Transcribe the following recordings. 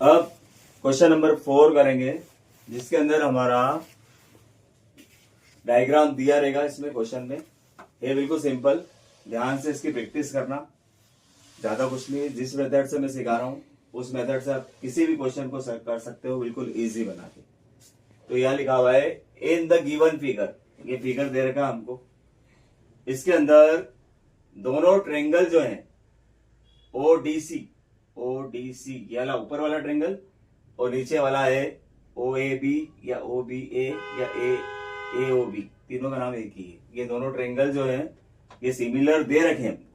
अब question number 4 करेंगे, जिसके अंदर हमारा डायग्राम दिया रहेगा इसमें क्वेश्चन में। ये बिल्कुल सिंपल, ध्यान से इसकी प्रैक्टिस करना, ज्यादा कुछ नहीं। जिस मेथड से मैं सिखा रहा हूँ उस मेथड से आप किसी भी क्वेश्चन को कर सकते हो, बिल्कुल इजी बना के। तो यहाँ लिखा हुआ है इन द गिवन फिगर, ये फिगर दे रखा हमको। इसके अंदर दोनों ट्रेंगल जो है ओडीसी, ओडीसी ये वाला ऊपर वाला ट्रेंगल और नीचे वाला है ओएबी या ओबीए या एओबी, तीनों का नाम एक ही है। ये दोनों ट्रेंगल जो है ये सिमिलर दे रखे हैं।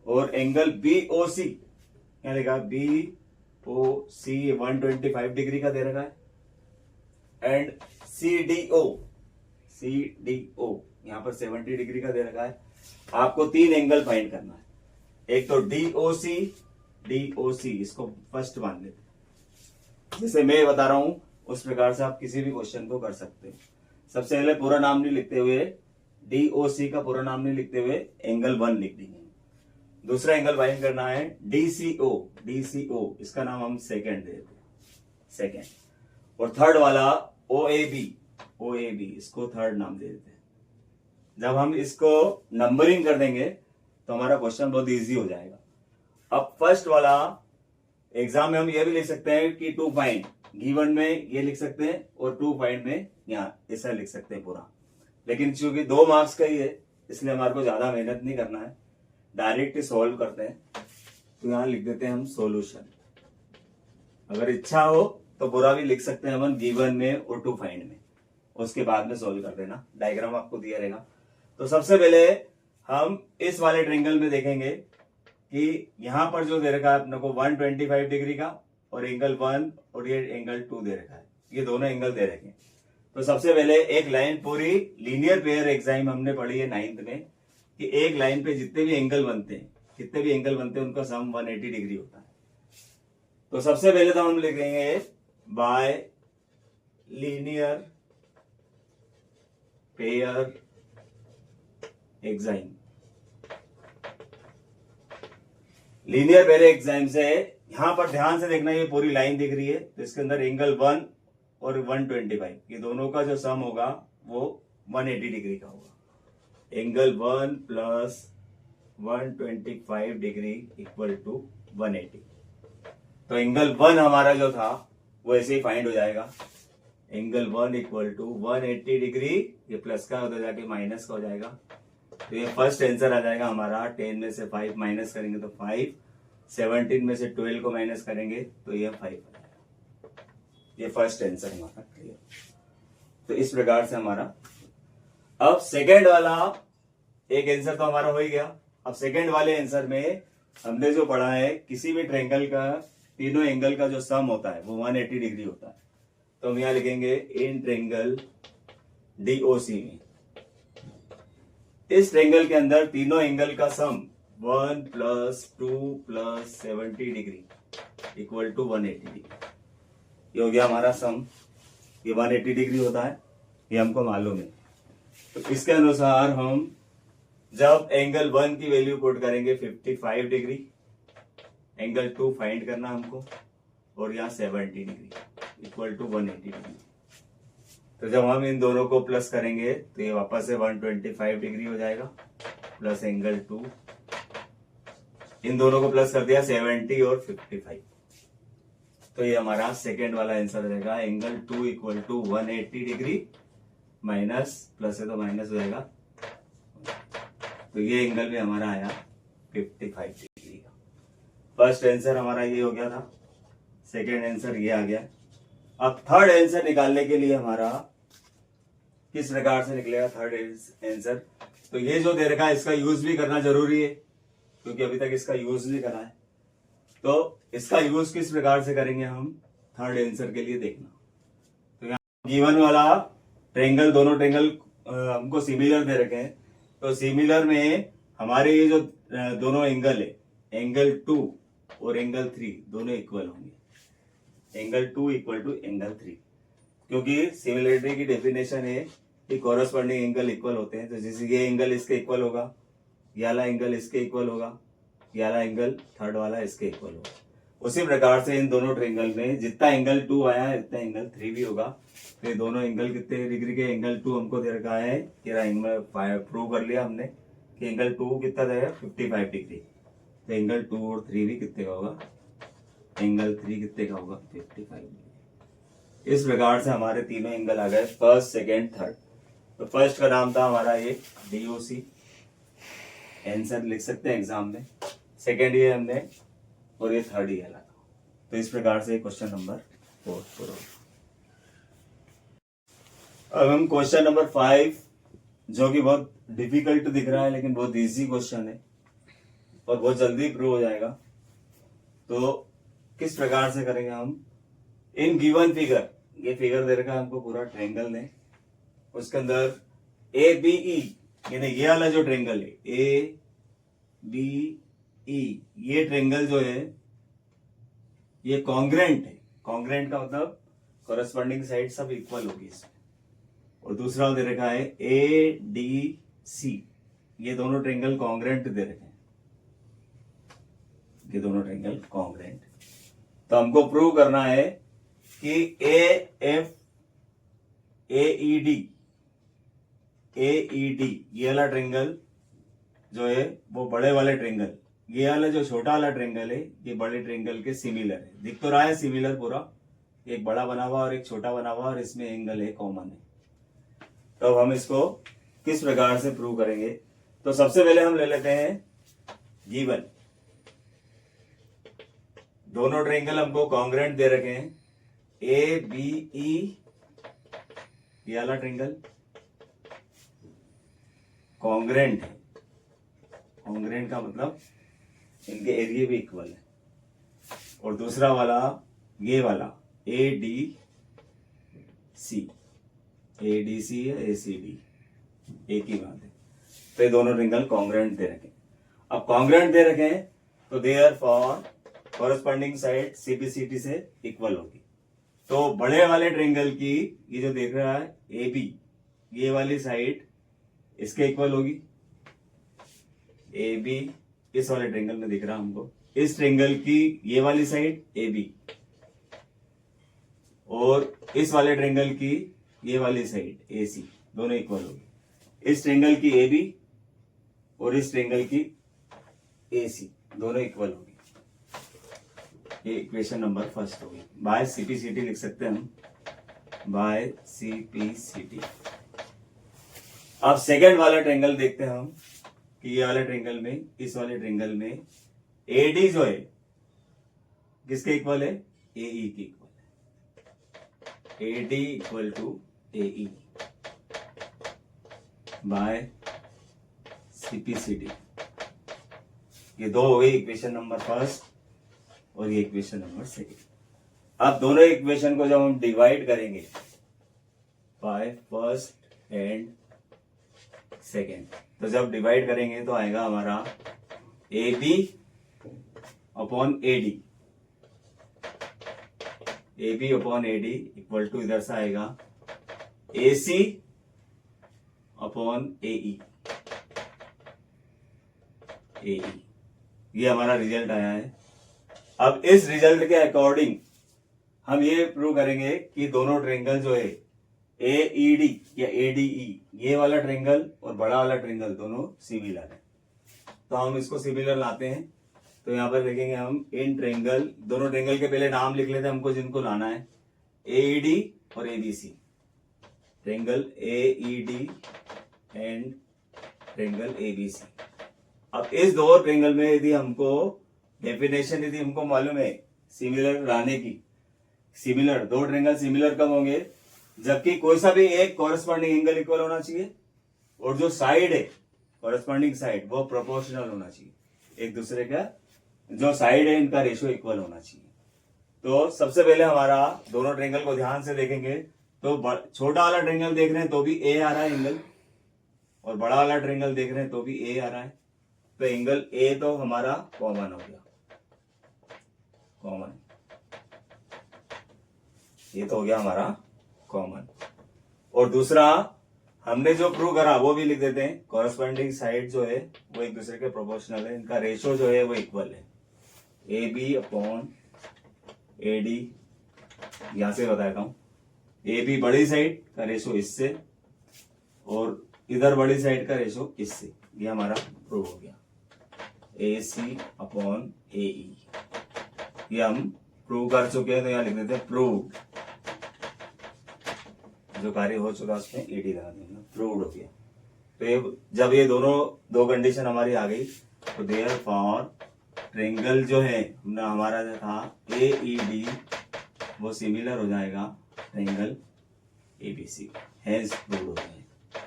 और एंगल बीओसी, क्या लिखा, बीओसी 125 डिग्री का दे रखा है। एंड सीडीओ, सीडीओ यहां पर 70 डिग्री का दे रखा है। आपको 3 एंगल फाइंड करना है। एक तो डीओसी, डीओसी इसको फर्स्ट मान लेते, जैसे मैं बता रहा हूं उस प्रकार से आप किसी भी क्वेश्चन को कर सकते हो। सबसे पहले पूरा नाम नहीं लिखते हुए, डीओसी का पूरा नाम नहीं लिखते हुए एंगल 1 लिख देंगे। दूसरा एंगल फाइंड करना है डीसीओ, डीसीओ इसका नाम हम सेकंड दे देते, सेकंड। और थर्ड वाला ओएबी, ओएबी इसको थर्ड नाम दे देते हैं। जब हम इसको नंबरिंग कर देंगे तो हमारा क्वेश्चन बहुत इजी हो जाएगा। अब फर्स्ट वाला एग्जाम में हम ये भी लिख सकते हैं कि टू फाइंड, गिवन में ये लिख सकते हैं और टू फाइंड में यहाँ ऐसा लिख सकते हैं पूरा। लेकिन चूंकि 2 मार्क्स का ही है इसलिए हमारे को ज्यादा मेहनत नहीं करना है, डायरेक्ट सॉल्व करते हैं। तो यहां लिख देते हैं हम सॉल्यूशन। अगर इच्छा हो तो पूरा भी लिख सकते हैं हम गिवन में और टू फाइंड में, उसके बाद में सॉल्व कर देना। डायग्राम आपको दिया रहेगा। तो सबसे पहले हम इस वाले ट्रेंगल में देखेंगे कि यहां पर जो दे रखा है अपने को 125 डिग्री का और एंगल 1 और ये एंगल 2 दे रखा है, ये दोनों एंगल दे रखे हैं। तो सबसे पहले एक लाइन, पूरी लीनियर पेयर एग्जाम हमने पढ़ी है 9th में, कि एक लाइन पे जितने भी एंगल बनते हैं, कितने भी एंगल बनते हैं उनका सम 180 डिग्री होता है। तो सबसे पहले तो हम लिखेंगे bye linear pair exam. Linear pair exam से यहां पर ध्यान से देखना, ये पूरी लाइन दिख रही है तो इसके अंदर एंगल 1 और 125 ये दोनों का जो सम होगा वो 180 डिग्री का होगा। Angle 1 plus 125 degree equal to 180। तो एंगल 1 हमारा जो था वो ऐसे ही फाइंड हो जाएगा। एंगल 1 इक्वल टू 180 डिग्री, ये प्लस का होता जाके माइनस का हो जाएगा। तो ये फर्स्ट आंसर आ जाएगा हमारा। 10 में से 5 माइनस करेंगे तो 5, 17 में से 12 को माइनस करेंगे तो ये 5 आ जाएगा। ये फर्स्ट आंसर हमारा क्लियर। तो इस प्रकार से हमारा अब सेकेंड वाला एक आंसर तो हमारा हो ही गया। अब सेकेंड वाले आंसर में हमने जो पढ़ा है, किसी भी ट्रायंगल का तीनों एंगल का जो सम होता है वो 180 डिग्री होता है। तो हम यहां लिखेंगे इन ट्रायंगल डीओसी में, इस ट्रायंगल के अंदर तीनों एंगल का sum 1 plus 2 plus 70 degree equal to 180 degree. ये हो गया हमारा सम। ये 180 डिग्री होता है, ये हमको मालूम है। तो इसके अनुसार हम जब एंगल 1 की वैल्यू पुट करेंगे 55 डिग्री, एंगल 2 फाइंड करना हमको, और यहाँ 70 डिग्री इक्वल टू 180 डिग्री। तो जब हम इन दोनों को प्लस करेंगे तो ये वापस से 125 डिग्री हो जाएगा, प्लस एंगल 2, इन दोनों को प्लस कर दिया 70 और 55। तो ये हमारा सेकेंड वाला आंसर रहेगा। Angle 2 equal to 180 degree, minus plus है तो माइनस हो जाएगा। तो ये एंगल भी हमारा आया 55 डिग्री का। फर्स्ट आंसर हमारा ये हो गया था, सेकेंड आंसर ये आ गया। अब थर्ड आंसर निकालने के लिए हमारा किस प्रकार से निकलेगा थर्ड आंसर, तो ये जो दे रखा है इसका यूज भी करना जरूरी है, क्योंकि अभी तक इसका यूज नहीं करा है। तो इसका यूज किस प्रकार से करेंगे हम थर्ड आंसर के लिए देखना। तो यहाँ गिवन वाला ट्रेंगल, दोनों ट्रेंगल हमको सिमिलर दे रखे हैं। तो सिमिलर में हमारे ये जो दोनों एंगल है, एंगल 2 और एंगल 3 दोनों इक्वल होंगे। एंगल 2 इक्वल टू एंगल 3, क्योंकि सिमिलरिटी की डेफिनेशन है कि कॉरस्पॉन्डिंग एंगल इक्वल होते हैं। तो जैसे ये एंगल इसके इक्वल होगा, ये वाला एंगल इसके इक्वल होगा, ये वाला एंगल थर्ड वाला इसके इक्वल होगा। उसी प्रकार से इन दोनों ट्रेंगल में जितना एंगल 2 आया है उतना एंगल 3 भी होगा। तो ये दोनों एंगल कितने डिग्री के, एंगल 2 हमको दे रखा है, ये एंगल प्रूव कर लिया हमने कि एंगल 2 कितना देगा 55 डिग्री। तो एंगल 2 और 3 भी कितने का होगा, एंगल 3 कितने का होगा 55 डिग्री। इस प्रकार से हमारे तीनों एंगल आ गए, फर्स्ट सेकेंड थर्ड। तो फर्स्ट का नाम था हमारा ये DOC, आंसर लिख सकते हैं एग्जाम में। सेकेंड ये हमने, और ये थर्ड ये लगा। तो इस प्रकार से क्वेश्चन नंबर 4 पूरा। अब हम क्वेश्चन नंबर 5, जो कि बहुत डिफिकल्ट दिख रहा है लेकिन बहुत इजी क्वेश्चन है और बहुत जल्दी प्रूव हो जाएगा। तो किस प्रकार से करेंगे हम, इन गिवन फिगर, ये फिगर दे रखा है हमको पूरा ट्रेंगल ने, उसके अंदर ABE यानी ये वाला जो ट्रेंगल है ABE, ये ट्रेंगल जो है ये कॉन्ग्रेंट है। कॉन्ग्रेंट का मतलब कॉरेस्पॉन्डिंग साइड सब इक्वल होगी इसमें। और दूसरा दे रखा है ADC, ये दोनों ट्रेंगल कॉन्ग्रेंट दे रखे हैं, ये दोनों ट्रेंगल कॉन्ग्रेंट। तो हमको प्रूव करना है कि AED ये वाला ट्रेंगल जो है वो बड़े वाले ट्रेंगल, ये वाला जो छोटा वाला ट्रेंगल है ये बड़े ट्रेंगल के सिमिलर है। दिख तो रहा है सिमिलर पूरा, एक बड़ा बना हुआ और एक छोटा बना हुआ और इसमें एंगल है कॉमन है। तो हम इसको किस प्रकार से प्रूव करेंगे, तो सबसे पहले हम ले लेते हैं गिवन, दोनों ट्रेंगल हमको कॉन्ग्रेंट दे रखे हैं। ABE ये वाला ट्रेंगल कॉन्ग्रेंट है, कॉन्ग्रेंट का मतलब इनके एरिया भी इक्वल है। और दूसरा वाला ये वाला ADC या ACD एक ही बात है। तो ये दोनों ट्रेंगल कॉन्ग्रेंट दे रखे। अब कॉन्ग्रेंट दे रखे हैं तो therefore corresponding side CBCD से इक्वल होगी। तो बड़े वाले ट्रेंगल की ये जो देख रहा है AB, ये वाली साइड इसके इक्वल होगी। AB इस वाले ट्रेंगल में दिख रहा हमको, इस ट्रेंगल की ये वाली साइड AB और इस वाले ट्रेंगल की ये वाली साइड AC, दोनों इक्वल होगी। इस ट्रेंगल की AB और इस ट्रेंगल की AC दोनों इक्वल होगी। ये इक्वेशन नंबर फर्स्ट होगी। बाय CPCD लिख सकते हैं हम, बाय CPCD। अब सेकेंड वाला ट्रेंगल देखते हैं हम कि ये वाले ट्रेंगल में, इस वाले ट्रेंगल में AD जो है किसके इक्वल है, AE के इक्वल है। AD equal to AE by CPCD। ये दो हो गई इक्वेशन नंबर फर्स्ट और ये इक्वेशन नंबर सेकेंड। अब दोनों इक्वेशन को जब हम डिवाइड करेंगे बाय फर्स्ट एंड सेकेंड, तो जब डिवाइड करेंगे तो आएगा हमारा AB upon AD, AB upon AD equal to इधर से आएगा AC अपॉन AE। ये हमारा रिजल्ट आया है। अब इस रिजल्ट के अकॉर्डिंग हम ये प्रूव करेंगे कि दोनों ट्रेंगल जो है AED या ADE, ये वाला ट्रेंगल और बड़ा वाला ट्रेंगल दोनों सिमिलर है। तो हम इसको सिमिलर लाते हैं। तो यहाँ पर देखेंगे हम इन ट्रेंगल, दोनों ट्रेंगल के पहले नाम लिख लेते हैं हमको जिनको लाना है, AED और ABC। Triangle AED and triangle ABC। अब इस दो ट्रेंगल में यदि हमको डेफिनेशन यदि हमको मालूम है सिमिलर लाने की, सिमिलर दो ट्रेंगल सिमिलर कब होंगे, जबकि कोई सा भी एक कॉरेस्पॉन्डिंग एंगल इक्वल होना चाहिए और जो साइड है कॉरेस्पॉन्डिंग साइड वो प्रोपोर्शनल होना चाहिए, एक दूसरे का जो साइड है इनका रेशियो इक्वल होना चाहिए। तो सबसे पहले हमारा दोनों ट्रेंगल को ध्यान से देखेंगे तो छोटा वाला ट्रेंगल देख रहे हैं तो भी A आ रहा है एंगल, और बड़ा वाला ट्रेंगल देख रहे हैं तो भी A आ रहा है। तो एंगल A तो हमारा कॉमन हो गया, कॉमन, ये तो हो गया हमारा कॉमन। और दूसरा हमने जो प्रूव करा वो भी लिख देते हैं, कॉरेस्पॉन्डिंग साइड जो है वो एक दूसरे के प्रोपोर्शनल है, इनका रेशियो जो है वो इक्वल है, AB अपॉन AD, यहां से बताता हूं, AB बड़ी साइड का रेशो इससे और इधर बड़ी साइड का रेशो इससे, ये हमारा प्रूव हो गया AC अपॉन AE। ये हम प्रूव कर चुके हैं, तो यहाँ लिख देते हैं प्रूव्ड, जो कार्य हो चुका उसमें AD लगा देंगे, प्रूव्ड हो गया। तो ये जब ये दोनों दो कंडीशन हमारी आ गई, तो देयर फॉर ट्रेंगल जो है हमने हमारा जो था AED वो सिमिलर हो जाएगा ट्रेंगल ABC, हेंस प्रूव्ड हो जाएगा।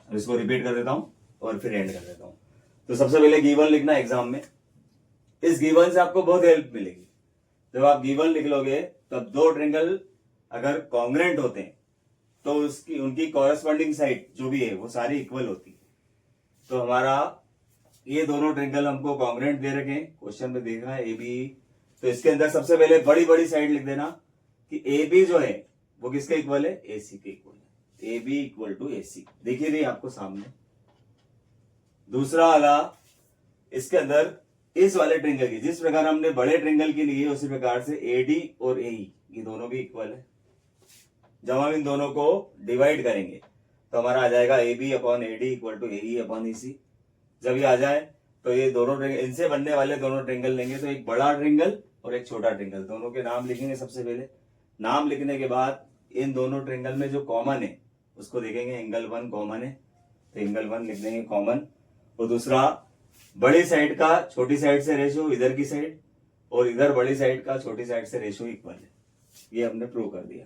अब इसको रिपीट कर देता हूं और फिर एंड कर देता हूं। तो सबसे पहले गिवन लिखना एग्जाम में, इस गिवन से आपको बहुत हेल्प मिलेगी। जब आप गिवन लिख लोगे तब दो ट्रेंगल अगर कॉन्ग्रेंट होते हैं तो उसकी उनकी कॉरेस्पॉन्डिंग साइड जो भी है वो सारी इक्वल होती है। तो हमारा ये दोनों ट्रेंगल हमको कॉन्ग्रेंट दे रखे हैं, क्वेश्चन में देखा है AB, तो इसके अंदर सबसे पहले बड़ी बड़ी साइड लिख देना कि AB जो है वो किसके इक्वल है, AC के इक्वल है, AB इक्वल टू AC, देखिए नहीं आपको सामने। दूसरा वाला, इसके अंदर इस वाले ट्रेंगल की जिस प्रकार हमने बड़े ट्रेंगल की ली है उसी प्रकार से AD और AE ये दोनों भी इक्वल है। जब हम इन दोनों को डिवाइड करेंगे तो हमारा आ जाएगा AB upon AD equal to AE upon EC। जब ये आ जाए तो ये दोनों ट्रेंगल, इनसे बनने वाले दोनों ट्रेंगल लेंगे, तो एक बड़ा ट्रेंगल और एक छोटा ट्रेंगल, दोनों के नाम लिखेंगे। सबसे पहले नाम लिखने के बाद इन दोनों ट्रेंगल में जो कॉमन है उसको देखेंगे, एंगल 1 कॉमन है तो एंगल 1 लिख देंगे कॉमन। और दूसरा बड़ी साइड का छोटी साइड से रेशो इधर की साइड और इधर बड़ी साइड का छोटी साइड से रेशो इक्वल है, ये हमने प्रूव कर दिया।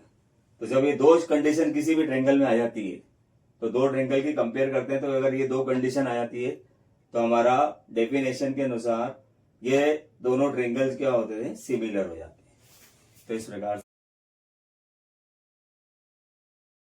तो जब ये दो कंडीशन किसी भी ट्रेंगल में आ जाती है तो दो ट्रेंगल की कंपेयर करते हैं, तो अगर ये दो कंडीशन आ जाती है तो हमारा डेफिनेशन के अनुसार ये दोनों ट्रेंगल्स क्या होते हैं, सिमिलर हो जाते हैं। तो इस प्रकार